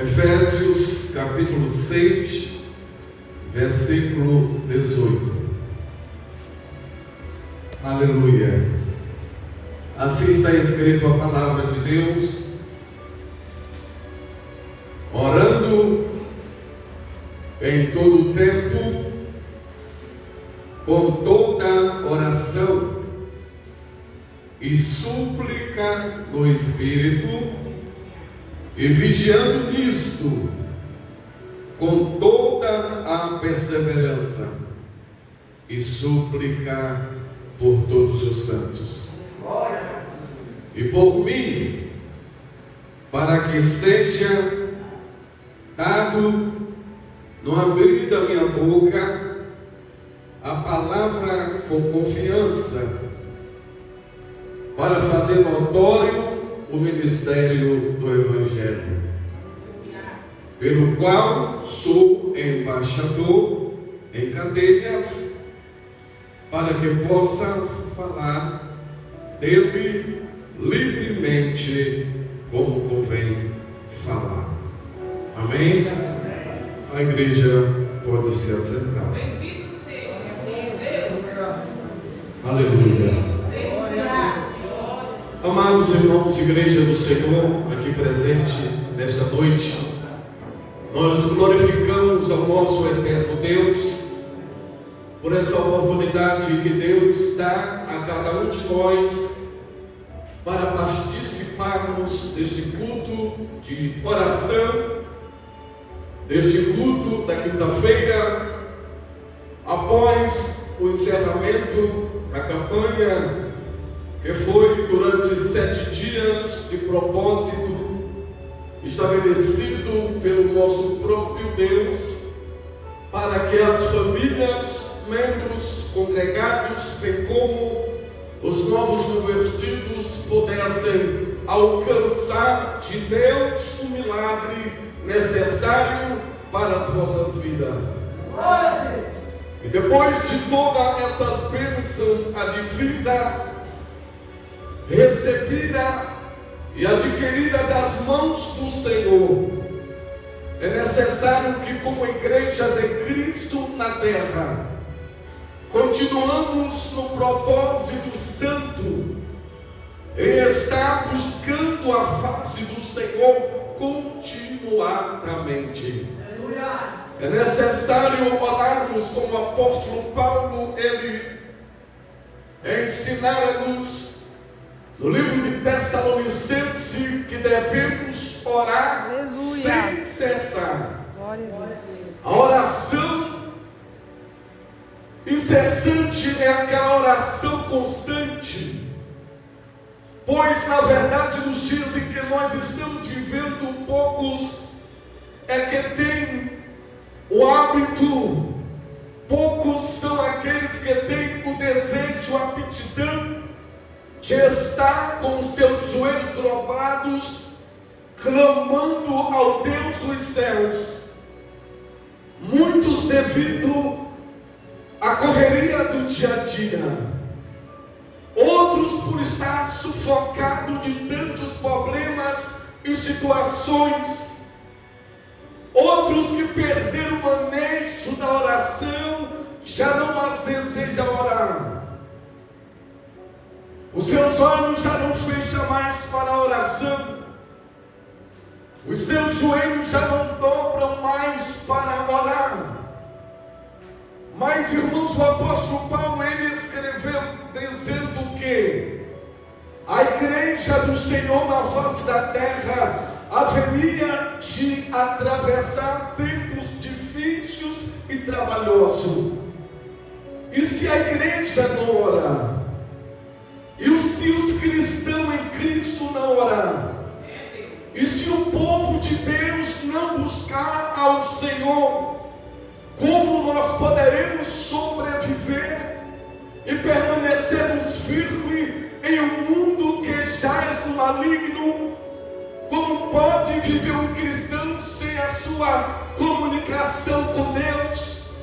Efésios capítulo 6, versículo 18. Aleluia. Assim está escrito a palavra de Deus: orando em todo o tempo, com toda oração e súplica no Espírito, e vigiando nisto, com toda a perseverança e súplica por todos os santos. E por mim, para que seja dado no abrir da minha boca a palavra com confiança, para fazer notório o ministério do Evangelho, pelo qual sou embaixador em cadeias, para que possa falar dele livremente, como convém falar. Amém? A igreja pode se assentar. Bendito seja Deus. Aleluia. Amados irmãos, igreja do Senhor, aqui presente nesta noite, nós glorificamos ao nosso eterno Deus por essa oportunidade que Deus dá a cada um de nós para participarmos deste culto de oração, deste culto da quinta-feira, após o encerramento da campanha que foi durante 7 dias de propósito estabelecido pelo nosso próprio Deus, para que as famílias, membros congregados, bem como os novos convertidos, pudessem alcançar de Deus o milagre necessário para as vossas vidas. E depois de toda essas bênçãos advinda, recebida e adquirida das mãos do Senhor, é necessário que, como igreja de Cristo na terra, continuamos no propósito santo em estar buscando a face do Senhor continuadamente. É necessário orarmos como o apóstolo Paulo, ele ensina-nos no livro de Tessalonicenses que devemos orar sem cessar. A oração incessante é aquela oração constante, pois na verdade nos dias em que nós estamos vivendo, poucos é que têm o hábito, poucos são aqueles que têm o desejo, a aptidão de estar com os seus joelhos dobrados, clamando ao Deus dos céus. Muitos devido à correria do dia a dia, outros por estar sufocado de tantos problemas e situações, outros que perderam o manejo da oração, já não mais desejam orar. Os seus olhos já não fecham mais para a oração, os seus joelhos já não dobram mais para orar. Mas, irmãos, o apóstolo Paulo, ele escreveu dizendo que a igreja do Senhor na face da terra haveria de atravessar tempos difíceis e trabalhosos. E se a igreja não orar, e se os cristãos em Cristo não orar, e se o povo de Deus não buscar ao Senhor, como nós poderemos sobreviver e permanecermos firmes em um mundo que jaz no maligno? Como pode viver um cristão sem a sua comunicação com Deus?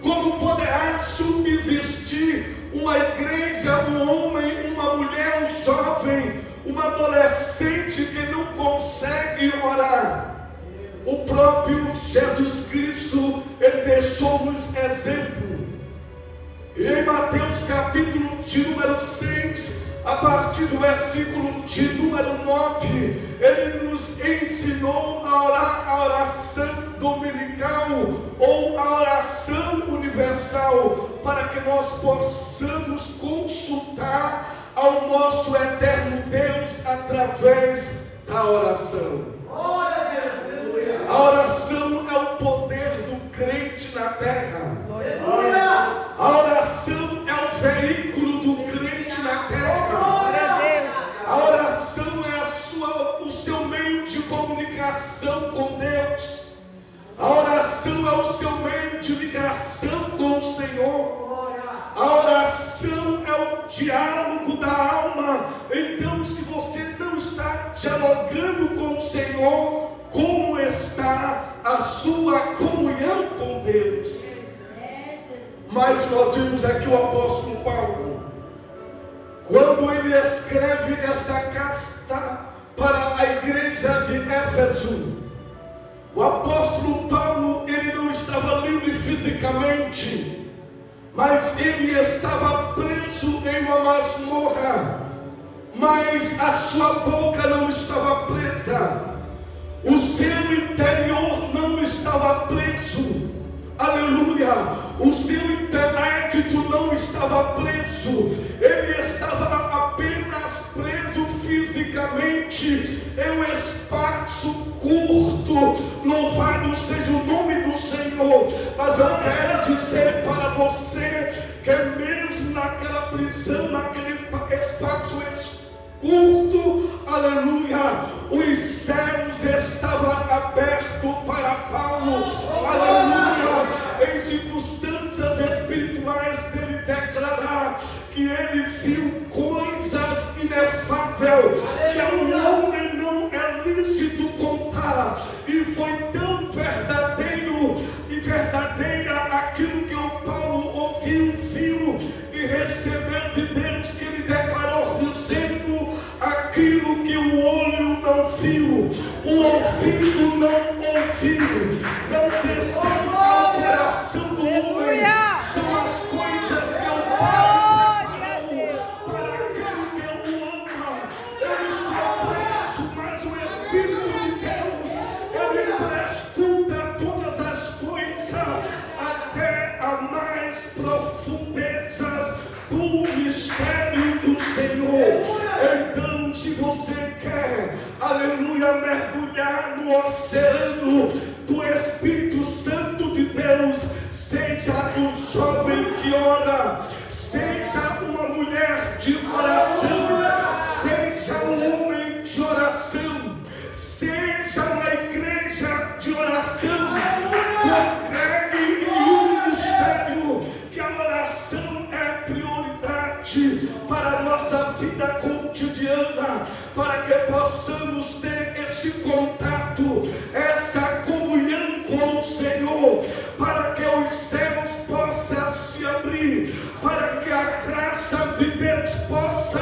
Como poderá subsistir uma igreja, um homem, uma mulher, um jovem, uma adolescente que não consegue orar? o próprio Jesus Cristo, ele deixou-nos exemplo. E em Mateus capítulo de número 6, a partir do versículo de número 9, ele nos ensinou a orar a oração dominical ou a oração universal, para que nós possamos consultar ao nosso eterno Deus através da oração. A oração é o poder do crente na terra. A oração é o veículo do crente na terra. A oração é o seu meio de comunicação com Deus. A oração é o seu meio de ligação com o Senhor. A oração é o diálogo da alma. Então, se você não está dialogando com o Senhor, como está a sua comunhão com Deus? Mas nós vimos aqui o apóstolo Paulo, quando ele escreve esta carta para a igreja de Éfeso. O apóstolo Paulo, ele não estava livre fisicamente, mas ele estava preso em uma masmorra, mas a sua boca não estava presa, o seu interior não estava preso, aleluia, o seu intelecto não estava preso, ele estava apenas preso fisicamente em um espaço curto. Louvado seja o nome do Senhor. Mas eu quero dizer para você que mesmo naquela prisão, naquele espaço curto, aleluia, os céus estavam abertos para Paulo, aleluia, em circunstâncias espirituais dele declarar que ele viu coisas inefáveis que ao homem não é lícito contar, e foi tão verdadeiro e verdadeira aquilo que o Paulo ouviu, viu e recebeu de Deus, que ele declarou dizendo: aquilo que o olho não viu, o ouvido não ouviu, não desceu ao coração do homem, são as coisas que o Pai preparou para aquele que o ama. Eu estou preso, mas o Espírito de Deus, ele prescruta todas as coisas, até as mais profundezas do mistério do Senhor. Então, se você quer, aleluia, mergulhar no oceano do Espírito Santo de Deus, seja um jovem que ora, seja uma mulher de oração, seja um homem de oração, seja uma igreja de oração, congregue em um ministério, que a oração é prioridade para a nossa vida cotidiana, para que possamos ter esse contato, essa comunhão com o Senhor, para que os céus possam se abrir, para que a graça de Deus possa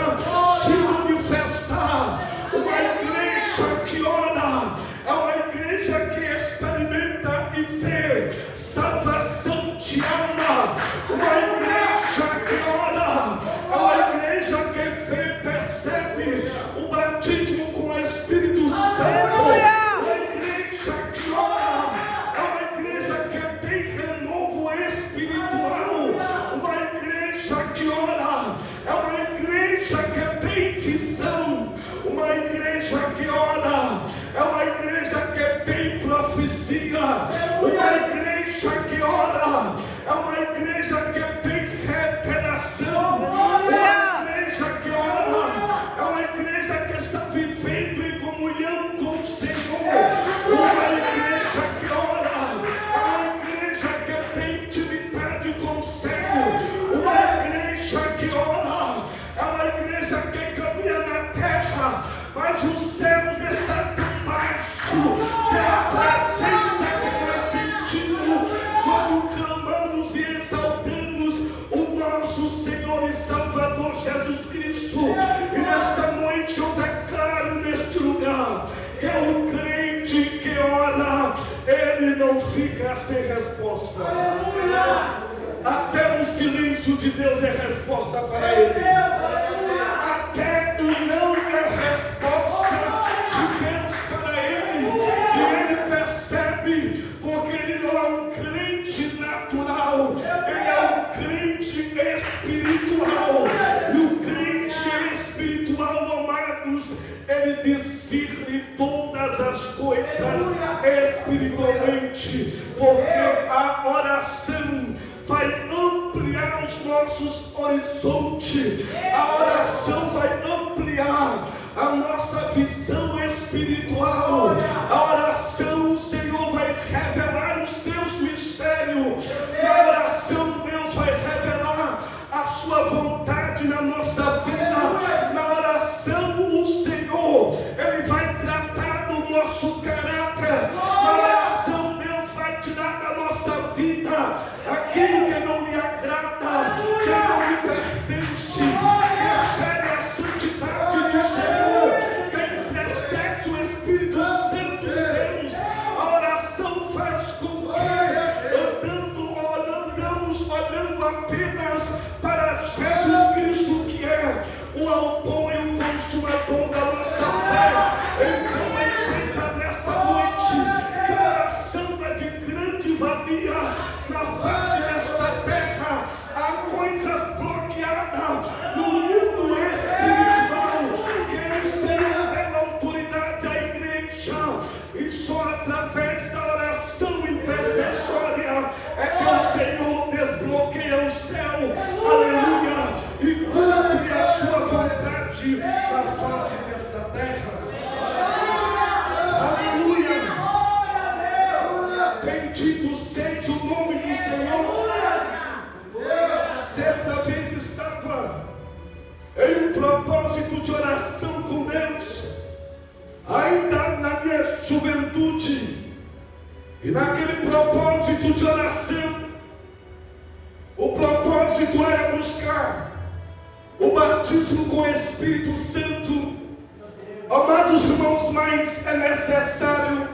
se manifestar. Uma igreja que ora é uma igreja que experimenta e vê salvação de alma. Uma igreja que ora é uma igreja que vê, percebe o batismo com o Espírito Santo. Uma igreja que ora é uma igreja que tem renovo espiritual. Uma igreja que ora é uma igreja que tem visão. Uma igreja que ora é uma igreja que tem profecia. Uma igreja que ora é uma igreja que tem revelação. Uma igreja que ora é uma igreja que está vivendo em comunhão com o Senhor. Uma igreja que ora é uma igreja que tem intimidade com o céu. Uma igreja que ora é uma igreja que caminha na terra, mas os céus estão tão baixo pela presença que não fica sem resposta. Até o silêncio de Deus é resposta para ele. Até o não é resposta de Deus para ele. E ele percebe, porque ele não é um crente natural, ele é um crente espiritual. E o crente espiritual, amados, ele discerne todas as coisas espiritualmente, porque a oração vai ampliar os nossos horizontes, a oração vai ampliar a nossa visão espiritual, a oração o Senhor vai revelar os seus mistérios, na oração Deus vai revelar a sua vontade na nossa vida, na oração o Senhor, Ele vai tratar do nosso caráter, na oração Deus vai tirar da nossa vida aquilo que não lhe agrada, que não lhe pertence, que fere a santidade do Senhor, que entristece o Espírito Santo de Deus. A oração faz com que andamos olhando apenas para Jesus Cristo, que é o autor e o consumador da nossa fé. Então enfrenta nesta noite que a oração é de grande valia na face desta terra. Há coisas bloqueadas no mundo espiritual, que o Senhor deu autoridade à igreja, e só através da oração intercessória é que o Senhor desbloqueia o céu, aleluia, e cumpre a sua vontade na face desta terra. Aleluia. Bendito seja o nome do Senhor. Certa vez estava em um propósito de oração com Deus, ainda na minha juventude, e naquele propósito de oração, o propósito era buscar o batismo com o Espírito Santo. Amados irmãos, mas é necessário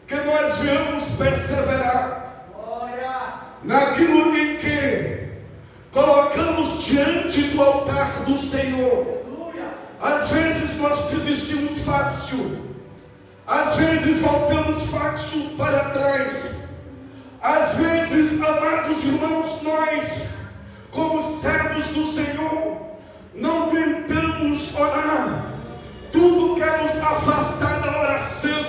que nós venhamos perseverar naquilo em que colocamos diante do altar do Senhor. Às vezes nós desistimos fácil, às vezes voltamos fácil para trás, às vezes, amados irmãos, nós, como servos do Senhor, não tentamos orar. Tudo quer nos afastar da oração,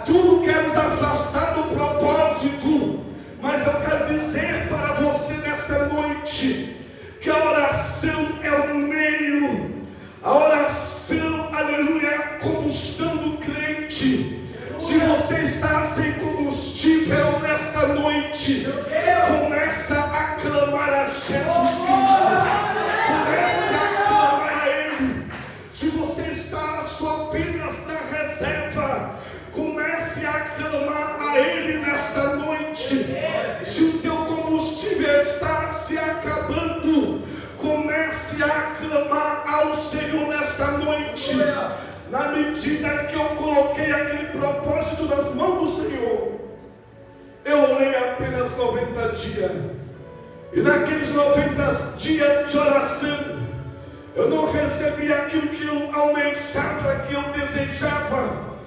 tudo quer nos afastar do propósito. Mas eu quero dizer para você nesta noite que a oração é um meio, a oração, aleluia, é a combustão do crente. Se você está sem combustível nesta noite, começa a clamar a Jesus Cristo, comece a clamar a Ele. Se você está só apenas na reserva, comece a clamar a Ele nesta noite. Se o seu combustível está se acabando, comece a clamar ao Senhor nesta noite. Na medida que eu coloquei aquele propósito nas mãos do Senhor, eu orei apenas 90 dias. E naqueles 90 dias de oração, eu não recebi aquilo que eu almejava, que eu desejava,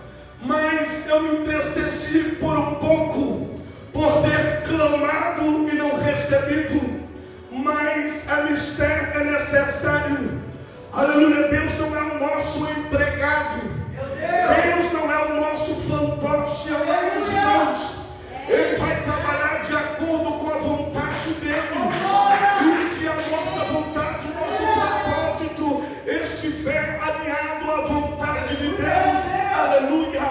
mas eu me entristeci por um pouco, por ter clamado e não recebido. Mas é mistério, é necessário. Aleluia, Deus não é o nosso empregado, Deus não é o nosso fantoche, amados irmãos. Ele vai trabalhar de acordo com a vontade dele. E se a nossa vontade, o nosso propósito estiver alinhado à vontade de Deus, aleluia.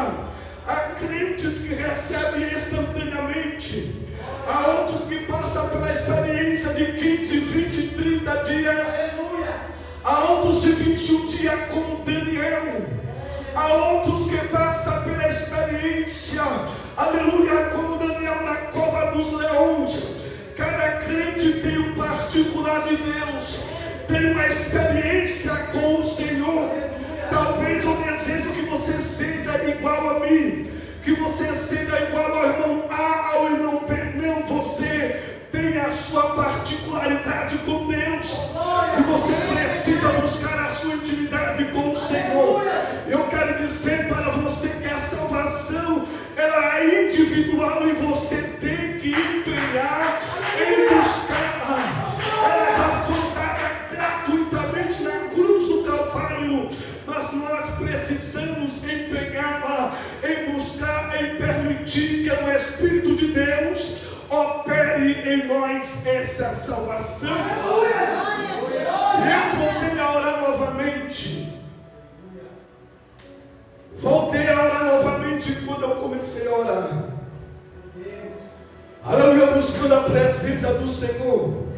Há crentes que recebem instantaneamente, há outros que passam pela experiência de 15, 20, 30 dias, há outros de 21 dias como Daniel, há outros que passam pela experiência, aleluia, como Daniel na cova dos leões. Cada crente tem um particular de Deus, tem uma experiência com o Senhor. Talvez eu desejo que você seja igual a mim, que você seja igual ao irmão dizer para você que a salvação ela é individual e você tem que empenhar em buscar. Ela já foi dada gratuitamente na cruz do Calvário, mas nós precisamos empenhá-la em buscar, em permitir que o Espírito de Deus opere em nós essa salvação. E eu voltei a orar novamente. Voltei a orar novamente quando eu comecei a orar. Aleluia, buscando a presença do Senhor.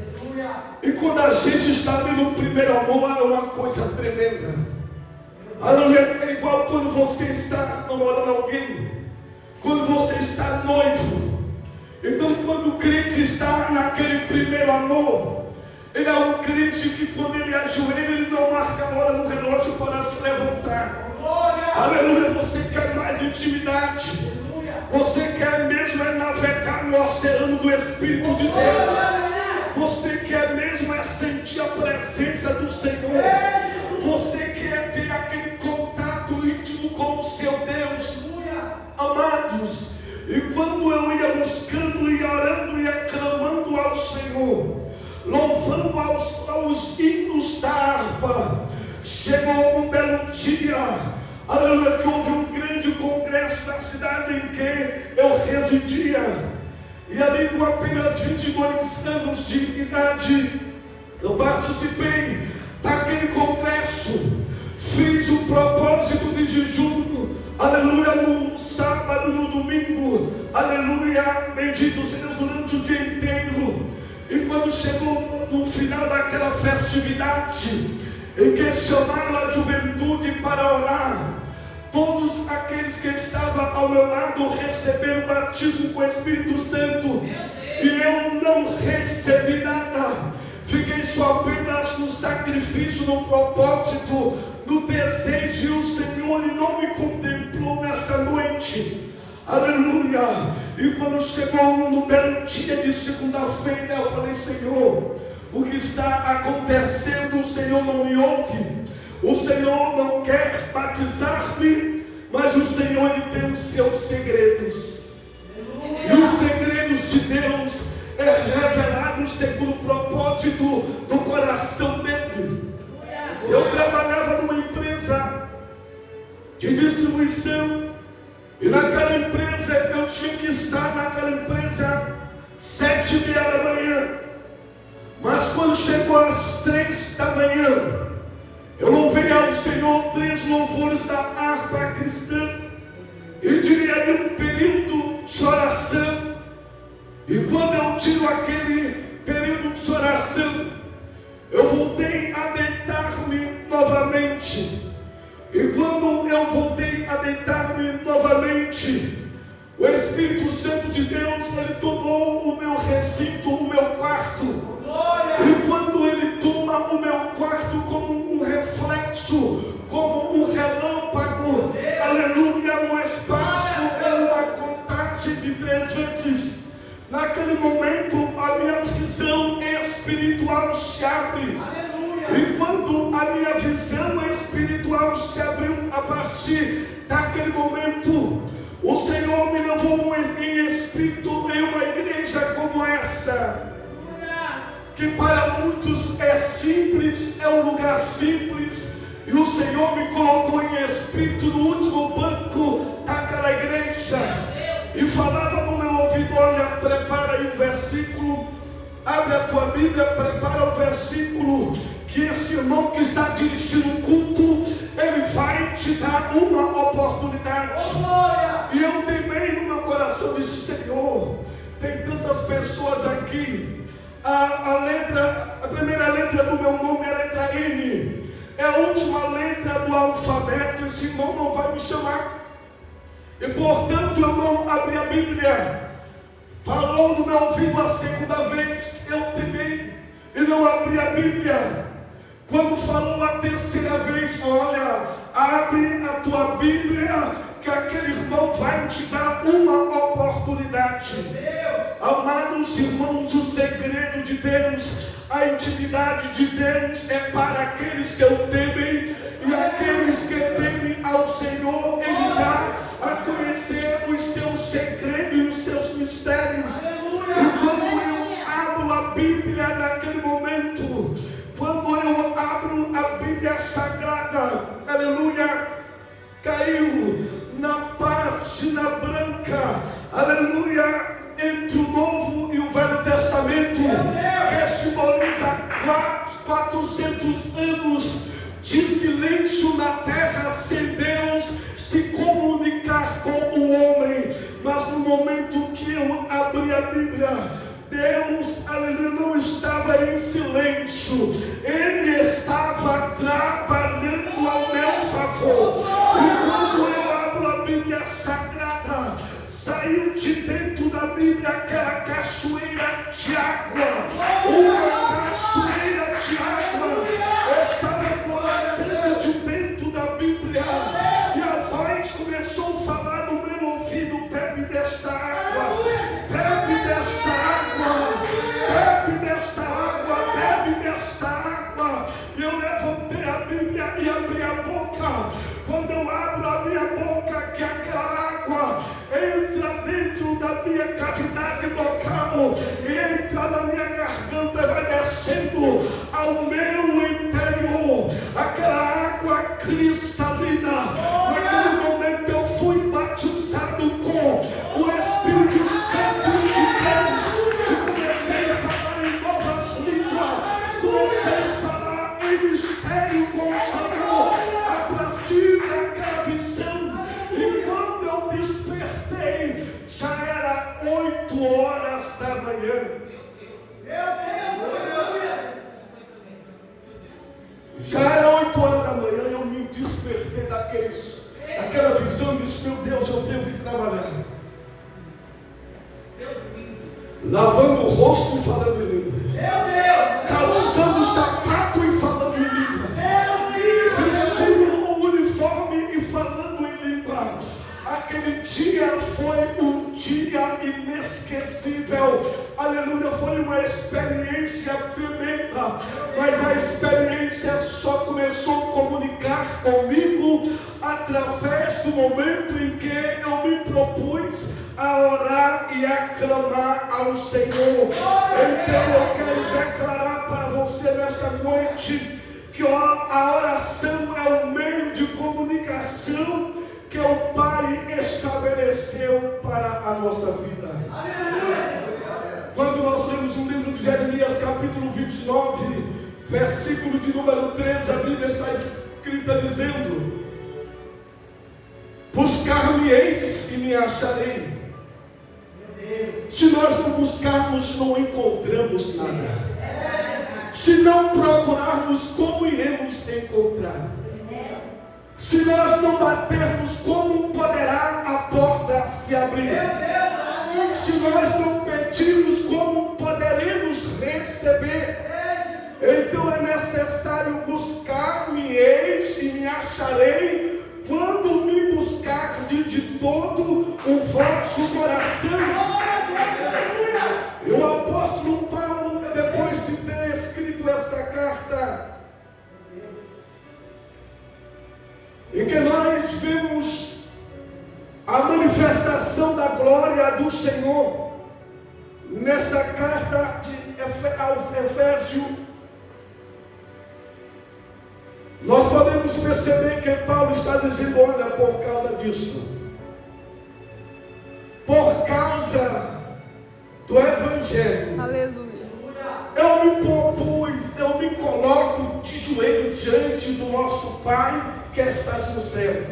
E quando a gente está ali no primeiro amor, é uma coisa tremenda. Aleluia, é igual quando você está namorando alguém, quando você está noivo. Então, quando o crente está naquele primeiro amor, ele é um crente que quando ele ajoelha, ele não marca a hora no relógio para se levantar. Aleluia, você quer mais intimidade. Você quer mesmo é navegar no oceano do Espírito de Deus. Você quer mesmo é sentir a presença do Senhor. Você quer ter aquele contato íntimo com o seu Deus. Amados, e quando eu ia buscando, ia orando, ia clamando ao Senhor, louvando aos hinos da harpa, chegou um belo dia, aleluia, que houve um grande congresso na cidade em que eu residia. E ali com apenas 22 anos de idade, eu participei daquele congresso. Fiz o propósito de jejum, aleluia, no sábado, no domingo, aleluia, bendito seja Deus, durante o dia inteiro. E quando chegou no final daquela festividade, em que chamaram a juventude para orar, todos aqueles que estavam ao meu lado receberam o batismo com o Espírito Santo. E eu não recebi nada. Fiquei só apenas no sacrifício, no propósito, no desejo. E o Senhor ele não me contemplou nessa noite. Aleluia. E quando chegou no belo dia de segunda-feira, eu falei: Senhor, o que está acontecendo? O Senhor não me ouve. O Senhor não quer batizar-me, mas o Senhor ele tem os seus segredos. E os segredos de Deus é revelado segundo o propósito do coração dele. Eu trabalhava numa empresa de distribuição, e naquela empresa eu tinha que estar naquela empresa 7h30 da manhã. Mas quando chegou às 3 da manhã, eu louvei ao Senhor 3 louvores da harpa cristã, e diria ali um período de oração. E quando eu tiro aquele período de oração, eu voltei a deitar-me novamente. E quando eu voltei a deitar-me novamente, o Espírito Santo de Deus, ele tomou o meu recinto, o meu quarto. E quando ele toma o meu quarto como um reflexo, como um relâmpago, aleluia, um espaço, uma contagem de 3 vezes, naquele momento a minha visão espiritual se abre. E quando a minha visão espiritual se abriu, a partir daquele momento, o Senhor me levou em espírito em uma igreja como essa, que para muitos é simples, é um lugar simples, e o Senhor me colocou em espírito no último banco daquela igreja, e falava no meu ouvido: olha, prepara aí um versículo, abre a tua Bíblia, prepara o versículo, que esse irmão que está dirigindo o culto, ele vai te dar uma oportunidade. E eu temei no meu coração, disse: Senhor, tem tantas pessoas aqui, a primeira letra do meu nome é a letra N, é a última letra do alfabeto, esse irmão não vai me chamar. E portanto eu não abri a Bíblia. Falou no meu ouvido a segunda vez, eu temei e não abri a Bíblia. Quando falou a terceira vez, olha, abre a tua Bíblia, que aquele irmão vai te dar uma oportunidade. Amados irmãos, o segredo de Deus, a intimidade de Deus é para aqueles que o temem, e aqueles que temem a ao Senhor, Ele dá a conhecer os seus segredos e os seus mistérios. E quando eu abro a Bíblia naquele momento, quando eu abro a Bíblia Sagrada, aleluia, caiu na página branca, aleluia, entre o Novo e o Velho Testamento, que simboliza 400 anos de silêncio na terra, sem Deus se comunicar com o homem. Mas no momento que eu abri a Bíblia, Deus, aleluia, não estava em silêncio, Ele estava trabalhando ao meu favor. E quando eu abro a Bíblia Sagrada, saiu de dentro da Bíblia aquela cachoeira de água, uma cachoeira de água estava brotando de dentro da Bíblia, e a voz começou a falar no meu ouvido: bebe desta água, bebe desta água, bebe desta água, bebe desta água. E eu levantei a Bíblia e abri a boca. Quando eu abro a minha boca, que aquela água entra dentro da minha cavidade vocal e entra na minha garganta e vai descendo ao meu interior, aquela água cristalina. Naquele momento eu fui batizado com o Espírito Santo de Deus e comecei a falar em novas línguas, comecei a falar em mistério com o Senhor a partir daquela visão. E quando eu despertei, já era 8 horas da manhã. Já era 8 horas da manhã e eu me despertei daquela visão e disse: meu Deus, eu tenho que trabalhar. Lavando o rosto e falando em línguas, calçando o sapato e falando em línguas, vestindo o uniforme e falando em língua. Aquele dia foi um dia inesquecível, aleluia, foi uma experiência tremenda, mas a experiência só começou a comunicar comigo através do momento em que eu me propus a orar e a clamar ao Senhor. Então eu quero declarar para você nesta noite que a oração é um meio de comunicação que o Pai estabeleceu para a nossa vida. Quando nós lemos no livro de Jeremias, capítulo 29, versículo de número 13, a Bíblia está escrita dizendo: buscar-me-eis e me acharei. Se nós não buscarmos, não encontramos nada. Se não procurarmos, como iremos encontrar? Se nós não batermos, como poderá a porta se abrir? Se nós não pedirmos, como poderemos receber? Então é necessário buscar-me-eis e me acharei, quando me buscardes de todo o vosso coração. E o apóstolo Paulo, depois de ter escrito esta carta, em que nós vemos a manifestação da glória do Senhor, nesta carta aos Efésios, nós podemos perceber que Paulo está dizendo: olha, por causa disso, por causa do Evangelho, Aleluia. eu me propus, eu me coloco de joelho diante do nosso Pai que estás no céu,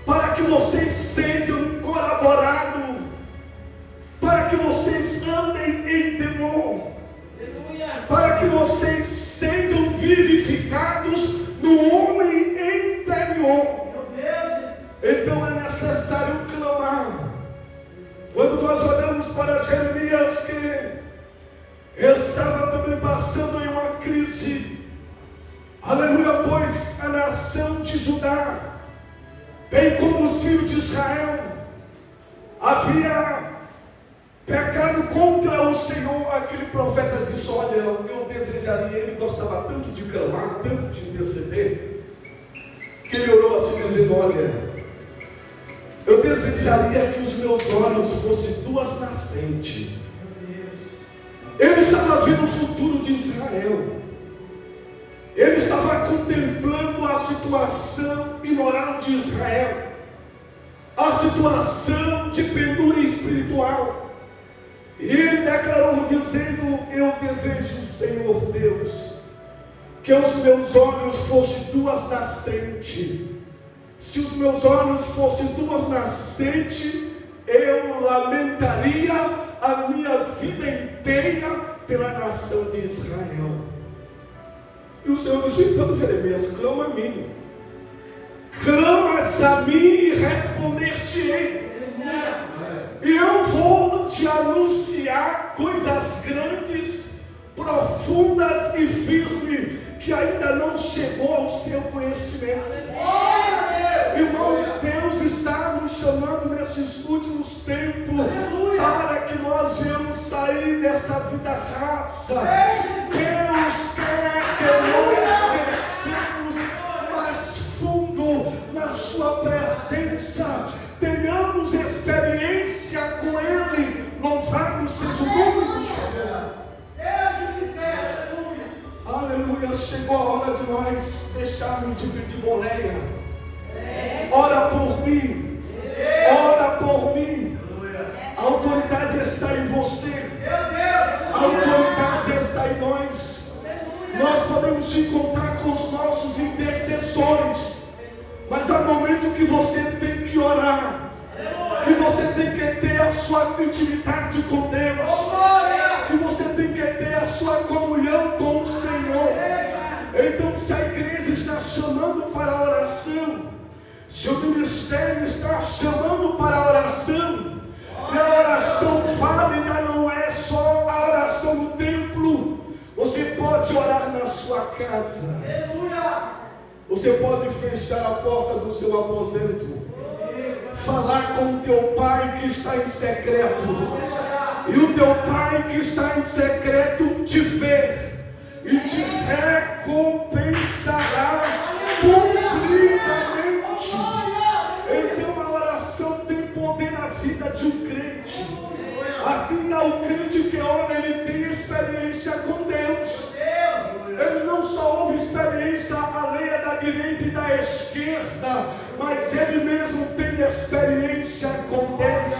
para que vocês sejam colaborados, para que vocês andem em temor, para que vocês sejam vivificados no homem interior. Então é necessário clamar. Quando nós olhamos para Jeremias, que estava também passando em uma crise, aleluia, pois a nação de Judá, bem como os filhos de Israel, havia pecado contra o Senhor. Aquele profeta disse: olha, eu desejaria, ele gostava tanto de clamar, tanto de interceder, que ele orou assim, dizendo: olha, eu desejaria que os meus olhos fossem duas nascentes. Ele estava vendo o futuro de Israel. Ele estava contemplando a situação imoral de Israel, a situação de penúria espiritual. E ele declarou dizendo: eu desejo, Senhor Deus, que os meus olhos fossem duas nascentes. Se os meus olhos fossem duas nascentes, eu lamentaria a minha vida inteira pela nação de Israel. E o Senhor disse: então, Jeremias, clama a mim. Clamas a mim e responder-te-ei. E eu vou te anunciar coisas grandes, profundas e firmes, que ainda não chegou ao seu conhecimento. Irmãos, Deus está nos chamando nesses últimos tempos para que nós venhamos sair dessa vida rasa. Deus quer que nós descemos mais fundo na sua presença, tenhamos experiência com Ele. Louvado seja o nome do Senhor. Aleluia. Chegou a hora de nós deixarmos de pedir boleia. Ora por mim. Ora por mim. A autoridade está em você. A autoridade está em nós. Nós podemos encontrar com os nossos intercessores, mas há momento que você tem que orar, que você tem que ter a sua intimidade com Deus, que você tem que ter a sua comunhão com o Senhor. Então, se a igreja está chamando para a oração, se o ministério está chamando para a oração, e a oração válida não é só a oração no templo. Você pode orar na sua casa. Você pode fechar a porta do seu aposento, falar com o teu pai que está em secreto, e o teu pai que está em secreto te vê e te recompensará publicamente. Então a oração tem poder na vida de um crente. Afinal, o crente que ora, ele tem experiência com Deus. Ele não só ouve experiência alheia da direita e da esquerda, mas ele mesmo tem experiência com Deus.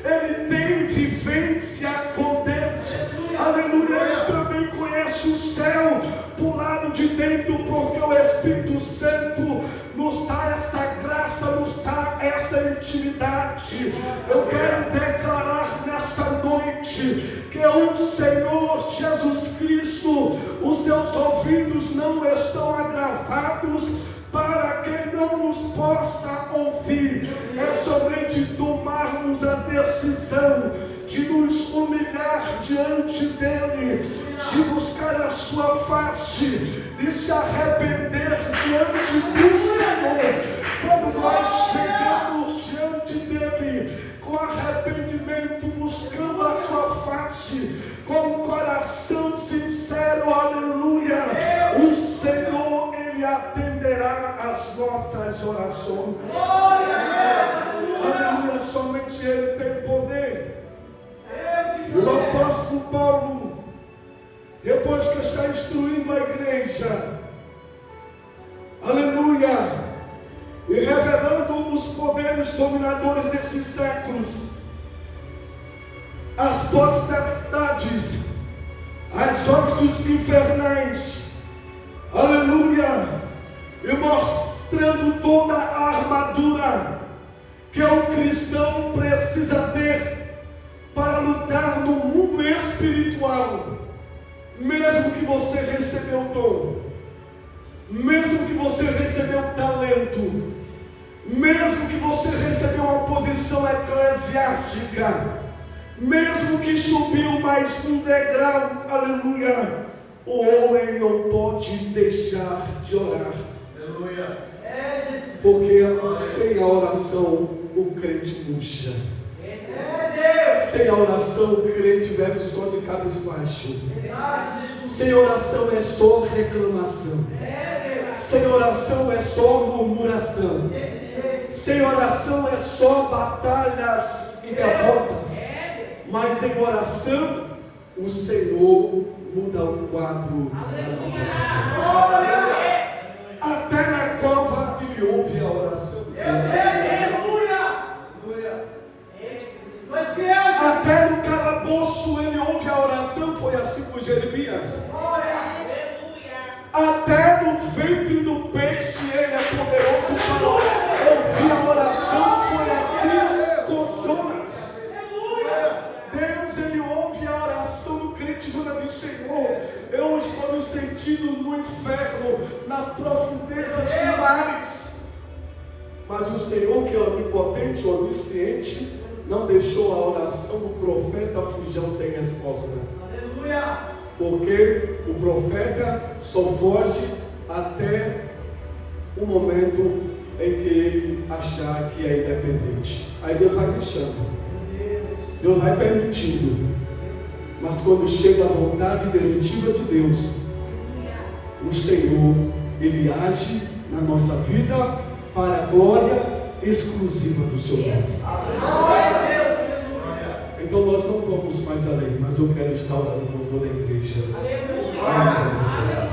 Ele tem vivência com Deus. Aleluia. Ele também conhece o céu por lado de dentro, porque o Espírito Santo nos dá esta graça, nos dá esta intimidade. Eu quero declarar nesta noite que o Senhor Jesus Cristo, os seus ouvidos não estão agravados para que não nos possa ouvir. É somente tomarmos a decisão de nos humilhar diante dele, de buscar a sua face, de se arrepender diante do Senhor. Quando nós chegamos diante dele com arrependimento, buscando a sua face, com um coração sincero, aleluia, o Senhor, ele atenderá as nossas orações. Aleluia, somente ele tem poder. O apóstolo Paulo, depois que está instruindo a igreja, aleluia, e revelando os poderes dominadores desses séculos, as potestades, as hostes infernais, aleluia, e mostrando toda a armadura que o cristão precisa ter para lutar no mundo espiritual. Mesmo que você recebeu dom, mesmo que você recebeu talento, mesmo que você recebeu uma posição eclesiástica, mesmo que subiu mais um degrau, aleluia, o homem não pode deixar de orar. Aleluia. Porque sem a oração o crente murcha. Sem a oração o crente vive só de cabisbaixo. Sem oração é só reclamação. Sem oração é só murmuração. Sem oração é só batalhas e derrotas. Mas em oração, o Senhor muda o quadro da nossa vida. Até na cova Ele ouve a oração de Deus. Até no calabouço Ele ouve a oração. Foi assim com Jeremias. Até no ventre do peixe Ele é poderoso para ouvir a oração. Foi assim com Jonas. Deus, Ele ouve a oração do crente. Jonas diz: Senhor, eu estou me sentindo no inferno, nas profundezas do mares. Mas o Senhor, que é onipotente, onisciente, não deixou a oração do profeta fugir sem resposta. Aleluia! Porque o profeta só foge até o momento em que ele achar que é independente. Aí Deus vai deixando, Deus vai permitindo. Mas quando chega a vontade definitiva de Deus, o Senhor, Ele age na nossa vida para a glória exclusiva do seu nome. Então nós não vamos mais além, mas eu quero estar orando com toda a igreja. Aleluia.